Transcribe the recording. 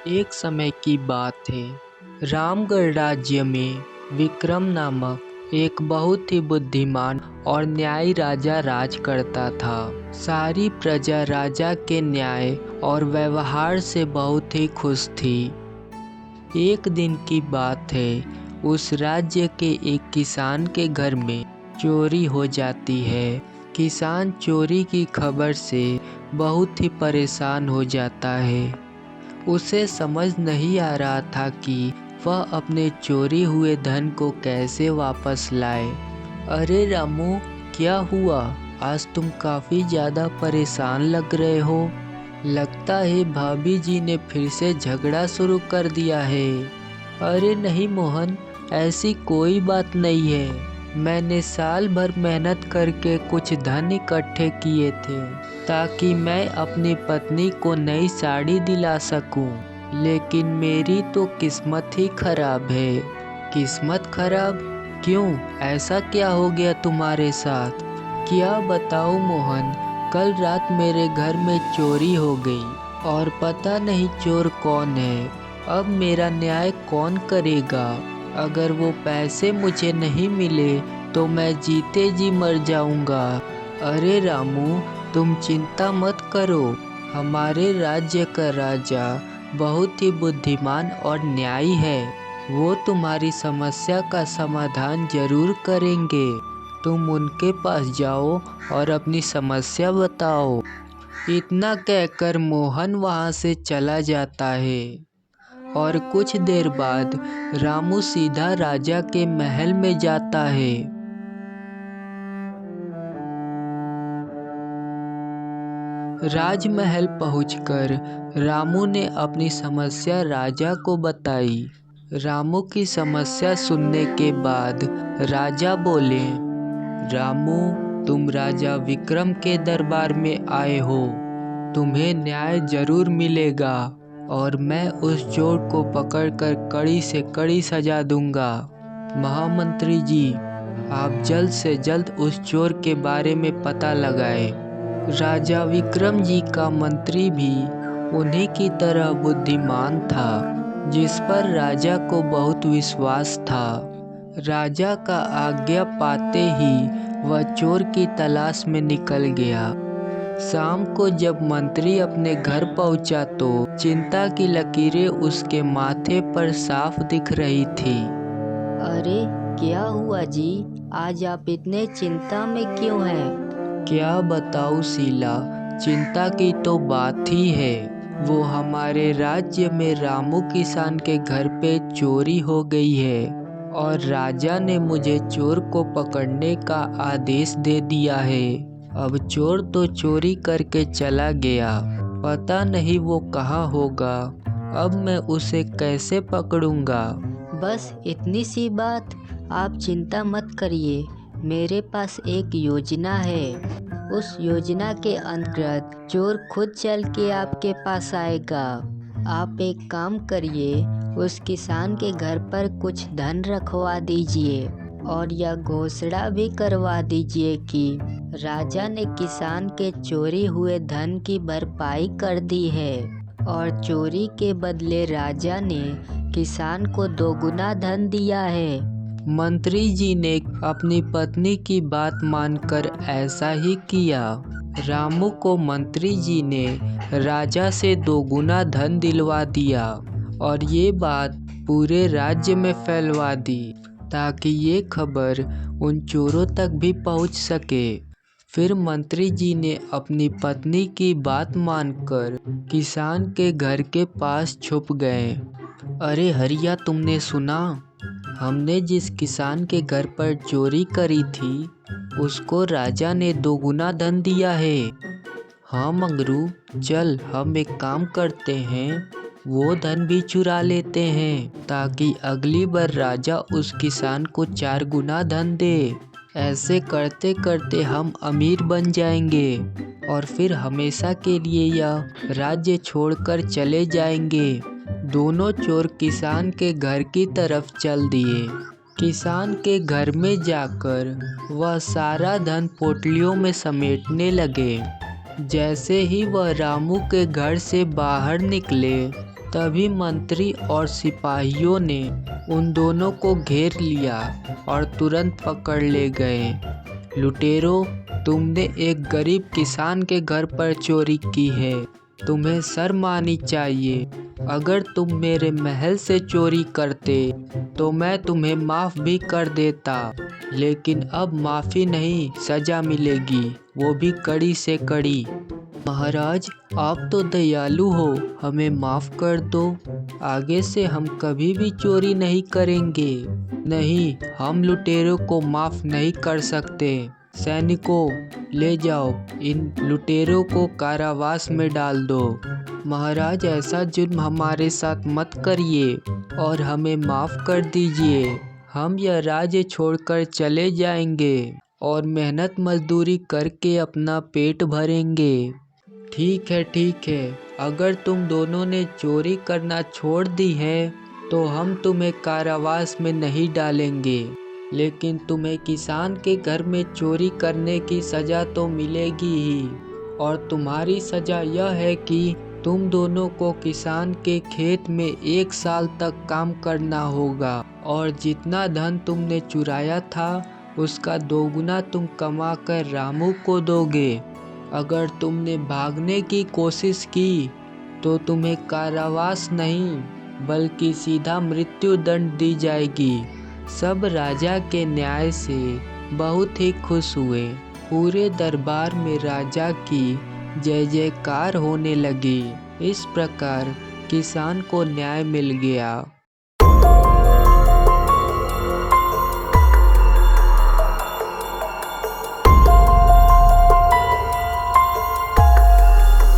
एक समय की बात है। रामगढ़ राज्य में विक्रम नामक एक बहुत ही बुद्धिमान और न्यायी राजा राज करता था। सारी प्रजा राजा के न्याय और व्यवहार से बहुत ही खुश थी। एक दिन की बात है, उस राज्य के एक किसान के घर में चोरी हो जाती है। किसान चोरी की खबर से बहुत ही परेशान हो जाता है। उसे समझ नहीं आ रहा था कि वह अपने चोरी हुए धन को कैसे वापस लाए। अरे रामू, क्या हुआ? आज तुम काफ़ी ज़्यादा परेशान लग रहे हो। लगता है भाभी जी ने फिर से झगड़ा शुरू कर दिया है। अरे नहीं मोहन, ऐसी कोई बात नहीं है। मैंने साल भर मेहनत करके कुछ धन इकट्ठे किए थे ताकि मैं अपनी पत्नी को नई साड़ी दिला सकूं। लेकिन मेरी तो किस्मत ही खराब है। किस्मत खराब? क्यों? ऐसा क्या हो गया तुम्हारे साथ? क्या बताऊं मोहन, कल रात मेरे घर में चोरी हो गई और पता नहीं चोर कौन है। अब मेरा न्याय कौन करेगा? अगर वो पैसे मुझे नहीं मिले तो मैं जीते जी मर जाऊंगा। अरे रामू, तुम चिंता मत करो। हमारे राज्य का राजा बहुत ही बुद्धिमान और न्यायी है। वो तुम्हारी समस्या का समाधान जरूर करेंगे। तुम उनके पास जाओ और अपनी समस्या बताओ। इतना कहकर मोहन वहाँ से चला जाता है और कुछ देर बाद रामू सीधा राजा के महल में जाता है। राजमहल पहुंचकर रामू ने अपनी समस्या राजा को बताई। रामू की समस्या सुनने के बाद राजा बोले, रामू, तुम राजा विक्रम के दरबार में आए हो। तुम्हें न्याय जरूर मिलेगा और मैं उस चोर को पकड़कर कड़ी से कड़ी सजा दूंगा। महामंत्री जी, आप जल्द से जल्द उस चोर के बारे में पता लगाएं। राजा विक्रम जी का मंत्री भी उन्हीं की तरह बुद्धिमान था, जिस पर राजा को बहुत विश्वास था। राजा का आज्ञा पाते ही वह चोर की तलाश में निकल गया। शाम को जब मंत्री अपने घर पहुंचा तो चिंता की लकीरें उसके माथे पर साफ दिख रही थी। अरे क्या हुआ जी? आज आप इतने चिंता में क्यों हैं? क्या बताऊं शीला, चिंता की तो बात ही है। वो हमारे राज्य में रामू किसान के घर पे चोरी हो गई है और राजा ने मुझे चोर को पकड़ने का आदेश दे दिया है। अब चोर तो चोरी करके चला गया, पता नहीं वो कहाँ होगा। अब मैं उसे कैसे पकड़ूंगा? बस इतनी सी बात, आप चिंता मत करिए। मेरे पास एक योजना है। उस योजना के अंतर्गत चोर खुद चल के आपके पास आएगा। आप एक काम करिए, उस किसान के घर पर कुछ धन रखवा दीजिए और यह घोषणा भी करवा दीजिए कि राजा ने किसान के चोरी हुए धन की भरपाई कर दी है और चोरी के बदले राजा ने किसान को दोगुना धन दिया है। मंत्री जी ने अपनी पत्नी की बात मानकर ऐसा ही किया। रामू को मंत्री जी ने राजा से दोगुना धन दिलवा दिया और ये बात पूरे राज्य में फैलवा दी ताकि ये खबर उन चोरों तक भी पहुंच सके। फिर मंत्री जी ने अपनी पत्नी की बात मानकर किसान के घर के पास छुप गए। अरे हरिया, तुमने सुना? हमने जिस किसान के घर पर चोरी करी थी उसको राजा ने दोगुना धन दिया है। हाँ मंगरू, चल हम एक काम करते हैं, वो धन भी चुरा लेते हैं ताकि अगली बार राजा उस किसान को 4 गुना धन दे। ऐसे करते करते हम अमीर बन जाएंगे और फिर हमेशा के लिए यह राज्य छोड़कर चले जाएंगे। दोनों चोर किसान के घर की तरफ चल दिए। किसान के घर में जाकर वह सारा धन पोटलियों में समेटने लगे। जैसे ही वह रामू के घर से बाहर निकले, तभी मंत्री और सिपाहियों ने उन दोनों को घेर लिया और तुरंत पकड़ ले गए। लुटेरों, तुमने एक गरीब किसान के घर पर चोरी की है। तुम्हें शर्म आनी चाहिए। अगर तुम मेरे महल से चोरी करते तो मैं तुम्हें माफ़ भी कर देता, लेकिन अब माफ़ी नहीं, सज़ा मिलेगी, वो भी कड़ी से कड़ी। महाराज, आप तो दयालु हो, हमें माफ़ कर दो। आगे से हम कभी भी चोरी नहीं करेंगे। नहीं, हम लुटेरों को माफ़ नहीं कर सकते। सैनिकों, ले जाओ, इन लुटेरों को कारावास में डाल दो। महाराज, ऐसा जुर्म हमारे साथ मत करिए और हमें माफ़ कर दीजिए। हम यह राज्य छोड़कर चले जाएंगे और मेहनत मजदूरी करके अपना पेट भरेंगे। ठीक है, अगर तुम दोनों ने चोरी करना छोड़ दी है तो हम तुम्हें कारावास में नहीं डालेंगे, लेकिन तुम्हें किसान के घर में चोरी करने की सज़ा तो मिलेगी ही। और तुम्हारी सज़ा यह है कि तुम दोनों को किसान के खेत में 1 साल तक काम करना होगा और जितना धन तुमने चुराया था उसका 2 गुना तुम कमा कर रामू को दोगे। अगर तुमने भागने की कोशिश की तो तुम्हें कारावास नहीं बल्कि सीधा मृत्यु दंड दी जाएगी। सब राजा के न्याय से बहुत ही खुश हुए। पूरे दरबार में राजा की जय जयकार होने लगी। इस प्रकार किसान को न्याय मिल गया।